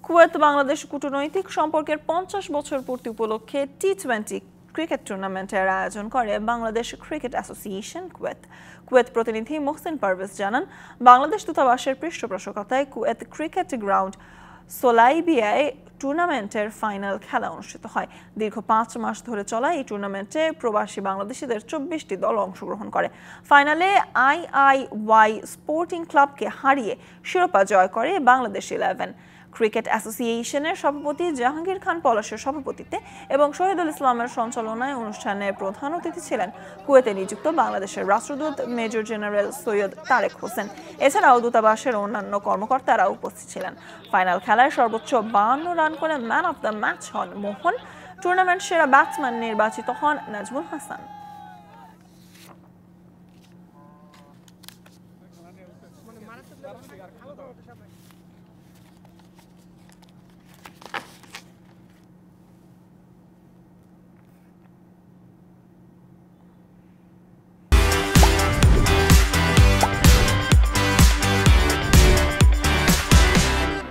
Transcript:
Kuwait Bangladesh কূটনৈতিক সম্পর্কের 50 বছর পূর্তি উপলক্ষে টি-20 ক্রিকেট টুর্নামেন্টের আয়োজন করে Bangladesh cricket association Kuwait. Kuwait প্রতিনিধি মোহসিন পারভেজ জানান, বাংলাদেশ দূতাবাসের পৃষ্ঠপোষকতায় কুয়েত ক্রিকেট গ্রাউন্ড সোলাইবিয়ায় টুর্নামেন্টের ফাইনাল খেলা অনুষ্ঠিত হয়। দীর্ঘ 5 মাস ধরে চলা এই টুর্নামেন্টে প্রবাসী বাংলাদেশিদের 24টি দল অংশগ্রহণ করে। ফাইনালে আইআইওয়াই স্পোর্টিং ক্লাবকে হারিয়ে শিরোপা জয় করে বাংলাদেশ 11। ক্রিকেট অ্যাসোসিয়েশনের সভাপতি জাহাঙ্গীর খান পলাশের সভাপতিত্বে এবং শহীদুল ইসলামের সঞ্চালনায় অনুষ্ঠানে প্রধান অতিথি ছিলেন কুয়েতে নিযুক্ত বাংলাদেশের রাষ্ট্রদূত মেজর জেনারেল সৈয়দ তারেক হোসেন। এছাড়াও দূতাবাসের অন্যান্য কর্মকর্তারা উপস্থিত ছিলেন। ফাইনাল খেলায় সর্বোচ্চ 52 রান করে ম্যান অফ দ্য ম্যাচ হন মোহন। টুর্নামেন্ট সেরা ব্যাটসম্যান নির্বাচিত হন নাজমুল হাসান।